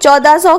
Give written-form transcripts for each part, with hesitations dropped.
1400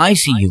ICU,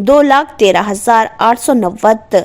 2,13,890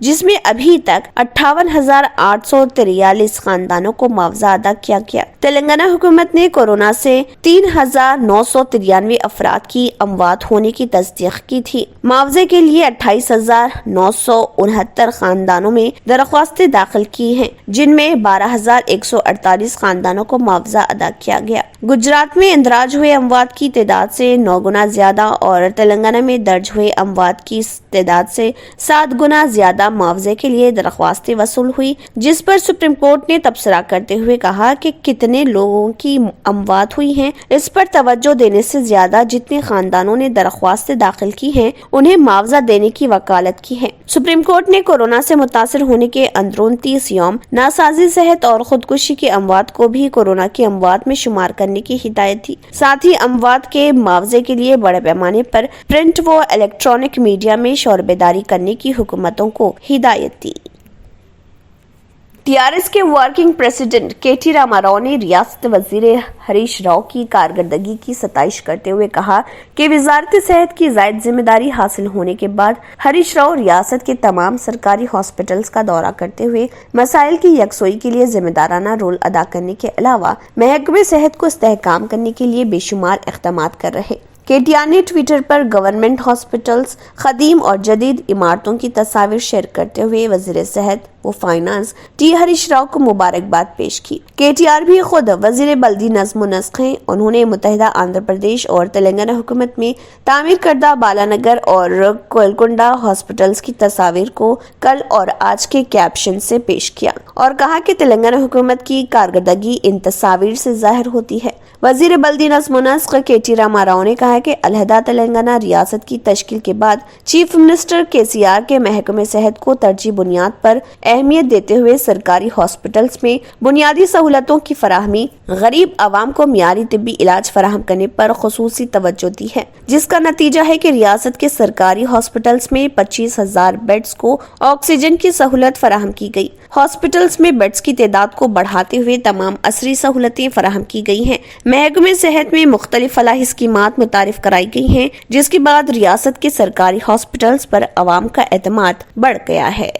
جس میں ابھی تک 58,843 خاندانوں کو معاوضہ ادا کیا گیا۔ تلنگانہ حکومت نے کورونا سے 3,993 افراد کی اموات ہونے کی تصدیق کی تھی۔ معاوضے کے لیے 28,969 خاندانوں میں درخواستیں داخل کی ہیں، جن میں 12,148 خاندانوں کو معاوضہ ادا کیا گیا۔ گجرات میں اندراج ہوئے اموات کی تعداد سے 9 گنا زیادہ اور تلنگانہ میں درج ہوئے اموات کی تعداد سے 7 گنا زیادہ معاوضے کے لیے درخواستیں وصول ہوئی، جس پر سپریم کورٹ نے تبصرہ کرتے ہوئے کہا کہ کتنے لوگوں کی اموات ہوئی ہیں اس پر توجہ دینے سے زیادہ جتنے خاندانوں نے درخواستیں داخل کی ہیں انہیں معاوضہ دینے کی وکالت کی ہے۔ سپریم کورٹ نے کورونا سے متاثر ہونے کے اندرون 30 یوم ناسازی صحت اور خودکشی کی اموات کو بھی کورونا کی اموات میں شمار کرنے کی ہدایت دی۔ ساتھ ہی اموات کے معاوضے کے لیے بڑے پیمانے پر پرنٹ و الیکٹرانک میڈیا میں شور بیداری کرنے کی حکومتوں کو ہدایت دی۔ TRS کے working president KT Rama Rao نے ریاست وزیر ہریش راؤ کی کارکردگی کی ستائش کرتے ہوئے کہا کہ وزارت صحت کی زائد ذمہ داری حاصل ہونے کے بعد ہریش راؤ ریاست کے تمام سرکاری ہاسپٹلز کا دورہ کرتے ہوئے مسائل کی یکسوئی کے لیے ذمہ دارانہ رول ادا کرنے کے علاوہ محکمہ صحت کو استحکام کرنے کے لیے بے شمار اقدامات کر رہے۔ KTR نے ٹویٹر پر گورنمنٹ ہاسپٹلز، قدیم اور جدید عمارتوں کی تصاویر شیئر کرتے ہوئے وزیر صحت و فائنانس ہریش راؤ کو مبارکباد پیش کی۔ KTR بھی خود وزیر بلدی نظم و نسق ہیں۔ انہوں نے متحدہ آندھرا پردیش اور تلنگانہ حکومت میں تعمیر کردہ بالانگر اور کولکنڈا ہاسپٹلز کی تصاویر کو کل اور آج کے کیپشن سے پیش کیا اور کہا کہ تلنگانہ حکومت کی کارکردگی ان تصاویر سے ظاہر ہوتی ہے۔ وزیر بلدی نظم و نسق KT راما راؤ نے کہا کہ علیحدہ تلنگانہ ریاست کی تشکیل کے بعد چیف منسٹر KCR کے محکمہ صحت کو ترجیحی بنیاد پر اہمیت دیتے ہوئے سرکاری ہاسپٹلز میں بنیادی سہولتوں کی فراہمی، غریب عوام کو معیاری طبی علاج فراہم کرنے پر خصوصی توجہ دی ہے، جس کا نتیجہ ہے کہ ریاست کے سرکاری ہاسپٹلز میں 25,000 بیڈز کو آکسیجن کی سہولت فراہم کی گئی۔ ہاسپٹلز میں بیڈز کی تعداد کو بڑھاتے ہوئے تمام عصری سہولتیں فراہم کی گئی ہیں۔ محکمہ صحت میں مختلف فلاحی اسکیمات متعارف کرائی گئی ہیں، جس کے بعد ریاست کے سرکاری ہاسپٹلز پر عوام کا اعتماد بڑھ گیا ہے۔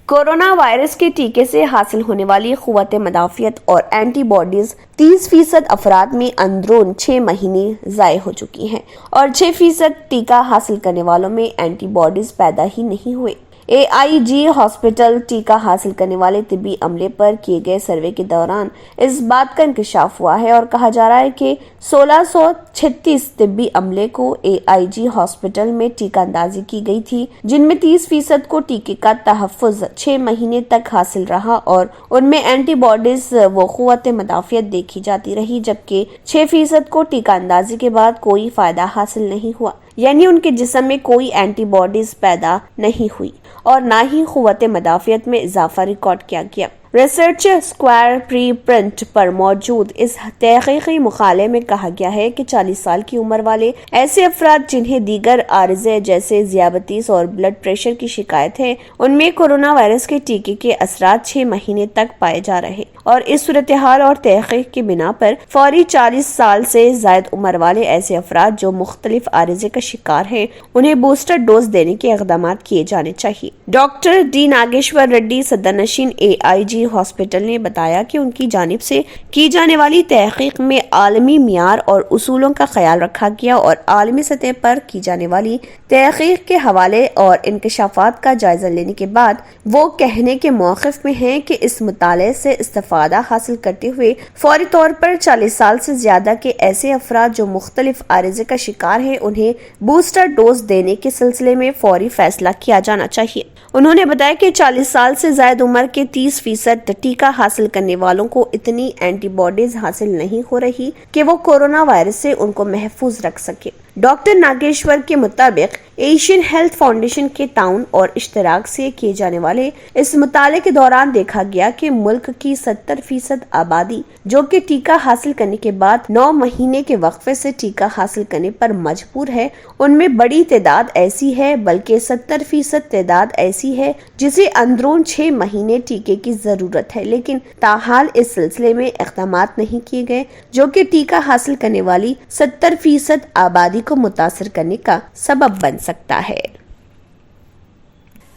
کورونا وائرس کے ٹیکے سے حاصل ہونے والی قوت مدافعت اور اینٹی باڈیز 30% افراد میں اندرون 6 مہینے ضائع ہو چکی ہیں اور 6% ٹیکہ حاصل کرنے والوں میں اینٹی باڈیز پیدا ہی نہیں ہوئے۔ AIG ہاسپٹل ٹیکہ حاصل کرنے والے طبی عملے پر کیے گئے سروے کے دوران اس بات کا انکشاف ہوا ہے اور کہا جا رہا ہے کہ 1636 طبی عملے کو AIG ہاسپٹل میں ٹیکہ اندازی کی گئی تھی، جن میں 30% کو ٹیکے کا تحفظ 6 مہینے تک حاصل رہا اور ان میں اینٹی باڈیز و قوت مدافعت دیکھی جاتی رہی، جبکہ 6% کو ٹیکہ اندازی کے بعد کوئی فائدہ حاصل نہیں ہوا، یعنی ان کے جسم میں کوئی اینٹی باڈیز پیدا نہیں ہوئی اور نہ ہی قوت مدافعت میں اضافہ ریکارڈ کیا گیا۔ ریسرچ اسکوائر پری پرنٹ پر موجود اس تحقیقی مقالے میں کہا گیا ہے کہ 40 سال کی عمر والے ایسے افراد جنہیں دیگر عارضے جیسے ذیابیطس اور بلڈ پریشر کی شکایت ہے، ان میں کورونا وائرس کے ٹیکے کے اثرات 6 مہینے تک پائے جا رہے اور اس صورتحال اور تحقیق کی بنا پر فوری 40 سال سے زائد عمر والے ایسے افراد جو مختلف عارضے کا شکار ہیں انہیں بوسٹر ڈوز دینے کے اقدامات کیے جانے چاہیے۔ ڈاکٹر D ناگیشور ریڈی صدر نشین AIG ہاسپٹل نے بتایا کہ ان کی جانب سے کی جانے والی تحقیق میں عالمی معیار اور اصولوں کا خیال رکھا گیا اور عالمی سطح پر کی جانے والی تحقیق کے حوالے اور انکشافات کا جائزہ لینے کے بعد وہ کہنے کے موقف میں ہیں کہ اس مطالعے سے استفادہ حاصل کرتے ہوئے فوری طور پر 40 سال سے زیادہ کے ایسے افراد جو مختلف عارضے کا شکار ہیں انہیں بوسٹر ڈوز دینے کے سلسلے میں فوری فیصلہ کیا جانا چاہیے۔ انہوں نے بتایا کہ 40 سال سے زائد عمر کے 30% ٹیکہ حاصل کرنے والوں کو اتنی اینٹی باڈیز حاصل نہیں ہو رہی کہ وہ کورونا وائرس سے ان کو محفوظ رکھ سکے۔ ڈاکٹر ناگیشور کے مطابق ایشین ہیلتھ فاؤنڈیشن کے تعاون اور اشتراک سے کیے جانے والے اس مطالعے کے دوران دیکھا گیا کہ ملک کی 70% آبادی جو کہ ٹیکہ حاصل کرنے کے بعد 9 مہینے کے وقفے سے ٹیکہ حاصل کرنے پر مجبور ہے، ان میں بڑی تعداد ایسی ہے بلکہ 70% تعداد ایسی ہے جسے اندرون 6 مہینے ٹیکے کی ضرورت ہے، لیکن تاحال اس سلسلے میں اقدامات نہیں کیے گئے جو کہ ٹیکہ حاصل کرنے والی 70% آبادی کو متاثر کرنے کا سبب بن سکتا ہے۔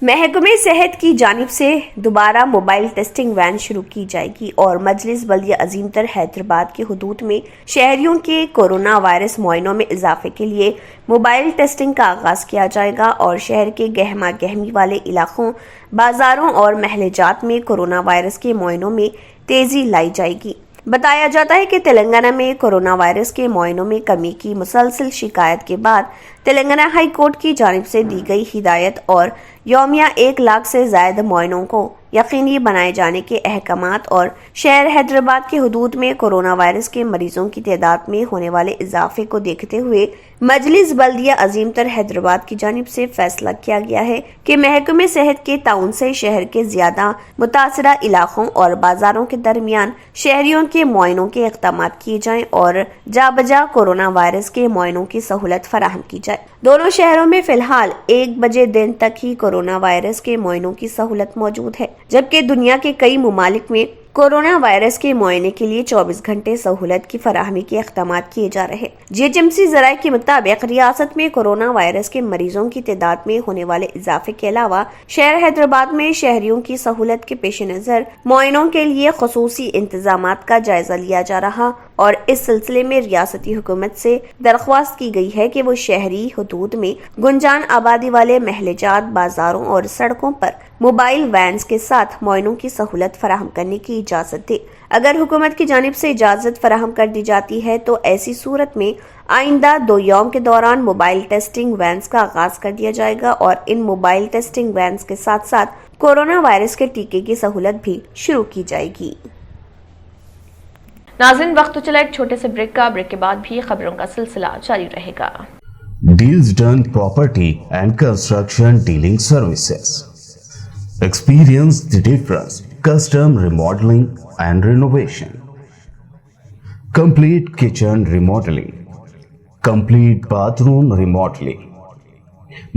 محکمہ صحت کی جانب سے دوبارہ موبائل ٹیسٹنگ وین شروع کی جائے گی اور مجلس بلدیہ عظیم تر حیدرآباد کی حدود میں شہریوں کے کورونا وائرس معائنوں میں اضافے کے لیے موبائل ٹیسٹنگ کا آغاز کیا جائے گا اور شہر کے گہما گہمی والے علاقوں، بازاروں اور محلے جات میں کورونا وائرس کے معائنوں میں تیزی لائی جائے گی۔ بتایا جاتا ہے کہ تلنگانہ میں کورونا وائرس کے معائنوں میں کمی کی مسلسل شکایت کے بعد تلنگانہ ہائی کورٹ کی جانب سے دی گئی ہدایت اور یومیہ 1 لاکھ سے زائد معائنوں کو یقینی بنائے جانے کے احکامات اور شہر حیدرآباد کے حدود میں کورونا وائرس کے مریضوں کی تعداد میں ہونے والے اضافے کو دیکھتے ہوئے مجلس بلدیہ عظیم تر حیدرآباد کی جانب سے فیصلہ کیا گیا ہے کہ محکمہ صحت کے تعاون سے شہر کے زیادہ متاثرہ علاقوں اور بازاروں کے درمیان شہریوں کے معائنوں کے اقدامات کیے جائیں اور جا بجا کورونا وائرس کے معائنوں کی سہولت فراہم کی جائے۔ دونوں شہروں میں فی الحال 1 بجے دن تک ہی کورونا وائرس کے معائنوں کی سہولت موجود ہے، جبکہ دنیا کے کئی ممالک میں کورونا وائرس کے معائنے کے لیے 24 گھنٹے سہولت کی فراہمی کے اقدامات کیے جا رہے۔ جی ایچ ایم سی ذرائع کے مطابق ریاست میں کورونا وائرس کے مریضوں کی تعداد میں ہونے والے اضافے کے علاوہ شہر حیدرآباد میں شہریوں کی سہولت کے پیش نظر معائنوں کے لیے خصوصی انتظامات کا جائزہ لیا جا رہا اور اس سلسلے میں ریاستی حکومت سے درخواست کی گئی ہے کہ وہ شہری حدود میں گنجان آبادی والے محلے جات، بازاروں اور سڑکوں پر موبائل وینز کے ساتھ معائنوں کی سہولت فراہم کرنے کی اجازت دے۔ اگر حکومت کی جانب سے اجازت فراہم کر دی جاتی ہے تو ایسی صورت میں آئندہ 2 یوم کے دوران موبائل ٹیسٹنگ وینز کا آغاز کر دیا جائے گا اور ان موبائل ٹیسٹنگ وینز کے ساتھ ساتھ کورونا وائرس کے ٹیکے کی سہولت بھی شروع کی جائے گی۔ ناظرین، وقت تو چلا ایک چھوٹے سے بریک کا، بریک کے بعد بھی خبروں کا سلسلہ جاری رہے گا۔ Deals Done Property and Construction Dealing Services. Experience the difference. Custom remodeling and renovation. Complete kitchen remodeling. Complete bathroom remodeling.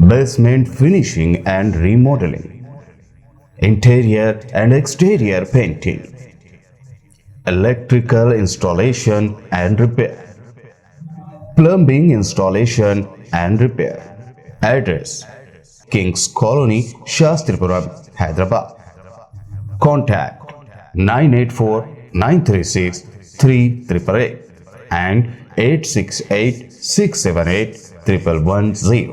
Basement finishing and remodeling. Interior and exterior painting. Electrical installation and repair. Plumbing installation and repair. Address: Kings Colony, Shastripuram, Hyderabad. Contact 984-936-3888 and 868-678-1110.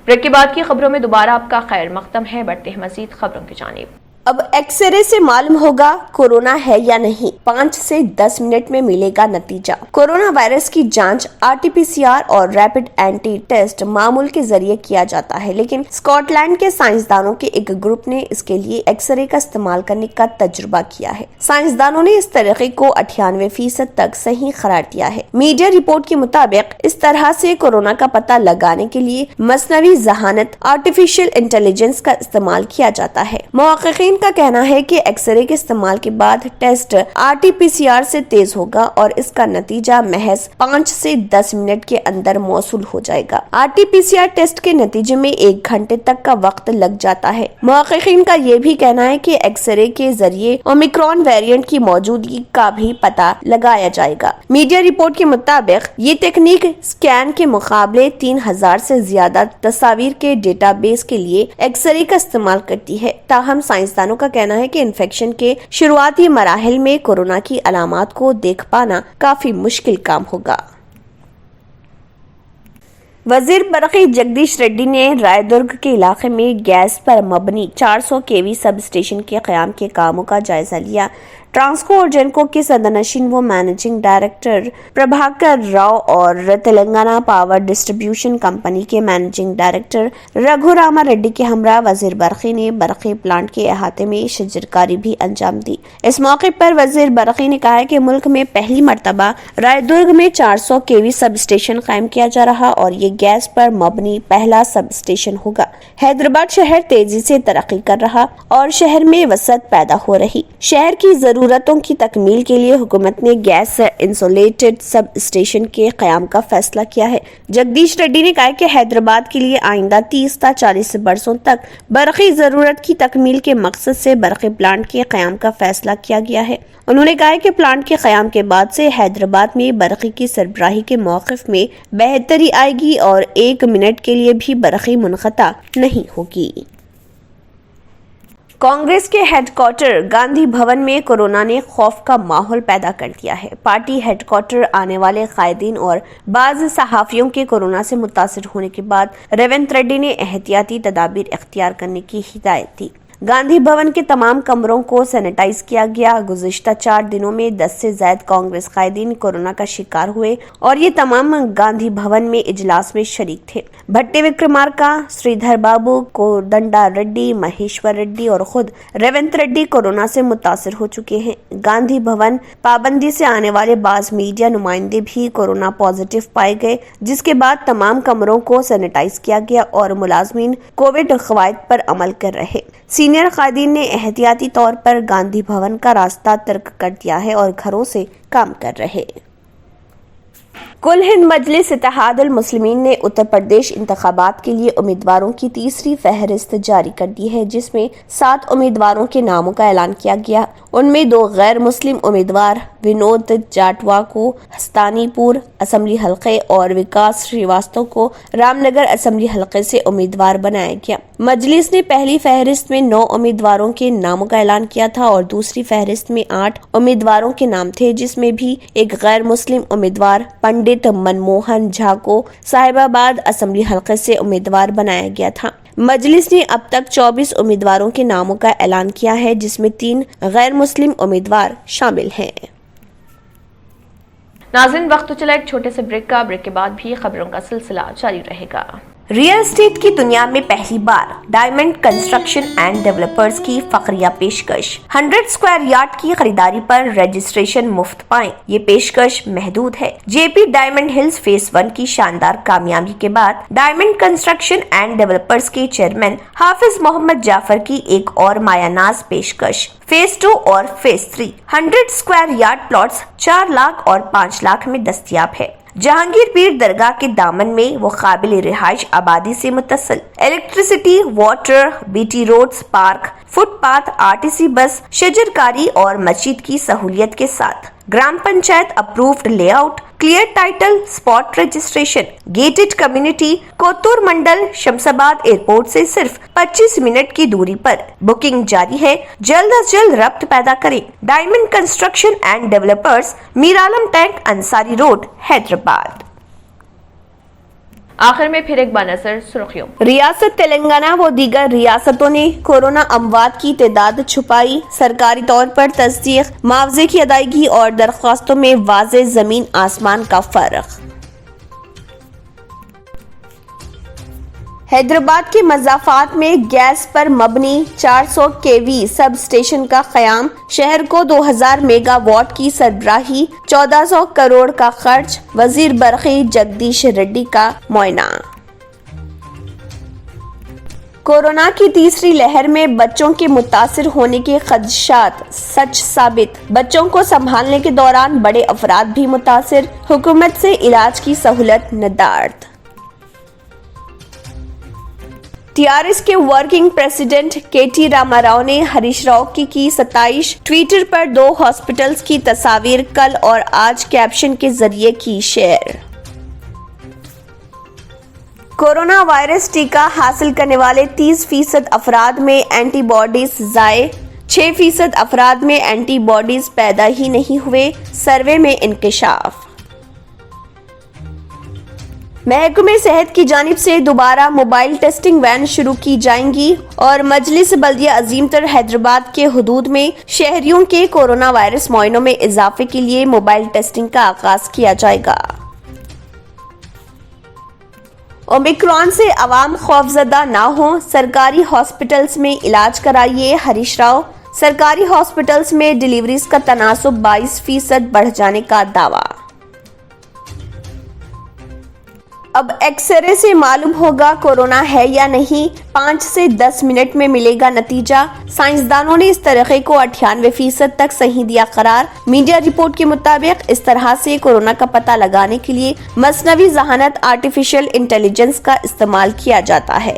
Break کے بعد کی خبروں میں دوبارہ آپ کا خیر مقدم ہے۔ بڑھتے ہیں مزید خبروں کی جانب۔ اب ایکس رے سے معلوم ہوگا کورونا ہے یا نہیں، 5 سے 10 منٹ میں ملے گا نتیجہ۔ کورونا وائرس کی جانچ RT-PCR اور ریپڈ اینٹی ٹیسٹ معمول کے ذریعے کیا جاتا ہے، لیکن اسکاٹ لینڈ کے سائنسدانوں کے ایک گروپ نے اس کے لیے ایکس رے کا استعمال کرنے کا تجربہ کیا ہے۔ سائنسدانوں نے اس طریقے کو 98% تک صحیح قرار دیا ہے۔ میڈیا رپورٹ کے مطابق اس طرح سے کورونا کا پتہ لگانے کے لیے مصنوعی ذہانت آرٹیفیشل انٹیلیجنس کا استعمال کیا جاتا ہے۔ محققین کا کہنا ہے کہ ایکس رے کے استعمال کے بعد ٹیسٹ RT-PCR سے تیز ہوگا اور اس کا نتیجہ محض 5 سے 10 منٹ کے اندر موصول ہو جائے گا۔ RT-PCR ٹیسٹ کے نتیجے میں 1 گھنٹے تک کا وقت لگ جاتا ہے۔ محققین کا یہ بھی کہنا ہے کہ ایکس رے کے ذریعے اومیکرون ویریئنٹ کی موجودگی کا بھی پتہ لگایا جائے گا۔ میڈیا رپورٹ کے مطابق یہ تکنیک اسکین کے مقابلے 3000 سے زیادہ تصاویر کے ڈیٹا بیس کے لیے ایکس رے کا استعمال کرتی ہے۔ تاہم سائنسدانوں کا کہنا ہے کہ انفیکشن کے شروعاتی مراحل میں کورونا کی علامات کو دیکھ پانا کافی مشکل کام ہوگا۔ وزیر برقی جگدیش ریڈی نے رائے درگ کے علاقے میں گیس پر مبنی 400 kV سب اسٹیشن کے قیام کے کاموں کا جائزہ لیا۔ ٹرانسکو اور جینکو کے صدرنشین و مینیجنگ ڈائریکٹر پربھاکر راؤ اور تلنگانہ پاور ڈسٹریبیوشن کمپنی کے managing director Raghu Rama ready کے ہمراہ وزیر برقی نے برقی پلانٹ کے احاطے میں شجرکاری بھی انجام دی۔ اس موقع پر وزیر برقی نے کہا کہ ملک میں پہلی مرتبہ رائے درگ میں 400 kV سب اسٹیشن قائم کیا جا رہا اور یہ گیس پر مبنی پہلا سب اسٹیشن ہوگا۔ حیدرآباد شہر تیزی سے ترقی کر رہا اور شہر میں وسعت پیدا ہو رہی۔ شہر کی ضرورتوں کی تکمیل کے لیے حکومت نے گیس انسولیٹڈ سب اسٹیشن کے قیام کا فیصلہ کیا ہے۔ جگدیش ریڈی نے کہا کہ حیدرآباد کے لیے آئندہ 30 تا 40 برسوں تک برقی ضرورت کی تکمیل کے مقصد سے برقی پلانٹ کے قیام کا فیصلہ کیا گیا ہے۔ انہوں نے کہا کہ پلانٹ کے قیام کے بعد سے حیدرآباد میں برقی کی سربراہی کے موقف میں بہتری آئے گی اور 1 منٹ کے لیے بھی برقی منقطع نہیں ہوگی۔ کانگریس کے ہیڈ کوارٹر گاندھی بھون میں کورونا نے خوف کا ماحول پیدا کر دیا ہے۔ پارٹی ہیڈ کوارٹر آنے والے قائدین اور بعض صحافیوں کے کورونا سے متاثر ہونے کے بعد ریونت ریڈی نے احتیاطی تدابیر اختیار کرنے کی ہدایت دی۔ گاندھی بھون کے تمام کمروں کو سینیٹائز کیا گیا۔ گزشتہ 4 دنوں میں 10 سے زائد کانگریس قائدین کورونا کا شکار ہوئے اور یہ تمام گاندھی بھون میں اجلاس میں شریک تھے۔ بھٹی وکرمارکا، سریدھر بابو، کودنڈا ریڈی، مہیشور ریڈی اور خود ریونت ریڈی کورونا سے متاثر ہو چکے ہیں۔ گاندھی بھون پابندی سے آنے والے بعض میڈیا نمائندے بھی کورونا پازیٹیو پائے گئے، جس کے بعد تمام کمروں کو سینیٹائز کیا گیا اور ملازمین کووڈ قواعد پر عمل کر رہے۔ سینئر قائدین نے احتیاطی طور پر گاندھی بھون کا راستہ ترک کر دیا ہے اور گھروں سے کام کر رہے۔ کل ہند مجلس اتحاد المسلمین نے اتر پردیش انتخابات کے لیے امیدواروں کی تیسری فہرست جاری کر دی ہے، جس میں 7 امیدواروں کے ناموں کا اعلان کیا گیا۔ ان میں 2 غیر مسلم امیدوار ونود جاٹوا کو ہستانی پور اسمبلی حلقے اور وکاس شریواستو کو رام نگر اسمبلی حلقے سے امیدوار بنایا گیا۔ مجلس نے پہلی فہرست میں 9 امیدواروں کے ناموں کا اعلان کیا تھا اور دوسری فہرست میں 8 امیدواروں کے نام تھے، جس میں بھی ایک غیر مسلم امیدوار پنڈت منموہن جھا کو صاحب آباد اسمبلی حلقے سے امیدوار بنایا گیا تھا۔ مجلس نے اب تک 24 امیدواروں کے ناموں کا اعلان کیا ہے، جس میں 3 غیر مسلم امیدوار شامل ہیں۔ ناظرین، وقت تو چلا ایک چھوٹے سے بریک کا۔ بریک کے بعد بھی خبروں کا سلسلہ جاری رہے گا۔ ریئل اسٹیٹ کی دنیا میں پہلی بار ڈائمنڈ کنسٹرکشن اینڈ ڈیولپرز کی فقریہ پیشکش۔ 100 اسکوائر یارڈ کی خریداری پر رجسٹریشن مفت پائیں۔ یہ پیشکش محدود ہے۔ جے پی ڈائمنڈ ہلز فیز 1 کی شاندار کامیابی کے بعد ڈائمنڈ کنسٹرکشن اینڈ ڈیولپرز کے چیئرمین حافظ محمد جعفر کی ایک اور مایہ ناز پیشکش فیز 2 اور phase 3 100 square yard plots 4 lakh اور 5 لاکھ میں دستیاب ہے۔ جہانگیر پیر درگاہ کے دامن میں وہ قابل رہائش آبادی سے متصل electricity, water, B T roads, park, footpath, RTC bus, شجرکاری اور مسجد کی سہولیت کے ساتھ gram panchayat approved layout, clear title, spot registration, gated community, Kothur mandal, Shamshabad airport سے صرف 25 منٹ کی دوری پر۔ بکنگ جاری ہے، جلد از جلد ربط پیدا کریں۔ Diamond construction and developers, Mir Alam tank, Ansari road, Hyderabad. آخر میں پھر ایک بار نظر سرخیوں۔ ریاست تلنگانہ و دیگر ریاستوں نے کورونا اموات کی تعداد چھپائی، سرکاری طور پر تصدیق، معاوضے کی ادائیگی اور درخواستوں میں واضح زمین آسمان کا فرق۔ حیدرآباد کے مضافات میں گیس پر مبنی 400 kV سب اسٹیشن کا قیام، شہر کو 2000 میگا واٹ کی سربراہی، 1400 کروڑ کا خرچ، وزیر برقی جگدیش ریڈی کا معائنہ۔ کورونا کی تیسری لہر میں بچوں کے متاثر ہونے کے خدشات سچ ثابت، بچوں کو سنبھالنے کے دوران بڑے افراد بھی متاثر، حکومت سے علاج کی سہولت ندارد۔ ٹی آر ایس کے ورکنگ پریزیڈنٹ کے ٹی راما راؤ نے ہریش راؤ کی ستائش، ٹویٹر پر 2 ہاسپٹلز کی تصاویر کل اور آج کیپشن کے ذریعے کی شیئر۔ کورونا وائرس ٹیکہ حاصل کرنے والے 30% افراد میں اینٹی باڈیز ضائع، 6% افراد میں اینٹی باڈیز پیدا ہی نہیں ہوئے، سروے میں انکشاف۔ محکمہ صحت کی جانب سے دوبارہ موبائل ٹیسٹنگ وین شروع کی جائیں گی اور مجلس بلدیہ عظیم تر حیدرآباد کے حدود میں شہریوں کے کورونا وائرس معائنوں میں اضافے کے لیے موبائل ٹیسٹنگ کا آغاز کیا جائے گا۔ اومیکرون سے عوام خوفزدہ نہ ہوں، سرکاری ہاسپٹلز میں علاج کرائیے، ہریش راؤ۔ سرکاری ہاسپٹلز میں ڈیلیوریز کا تناسب 22% بڑھ جانے کا دعویٰ۔ اب ایکس رے سے معلوم ہوگا کورونا ہے یا نہیں، 5 سے 10 منٹ میں ملے گا نتیجہ۔ سائنسدانوں نے اس طریقے کو 98% تک صحیح دیا قرار۔ میڈیا رپورٹ کے مطابق اس طرح سے کورونا کا پتہ لگانے کے لیے مصنوعی ذہانت آرٹیفیشل انٹیلیجنس کا استعمال کیا جاتا ہے۔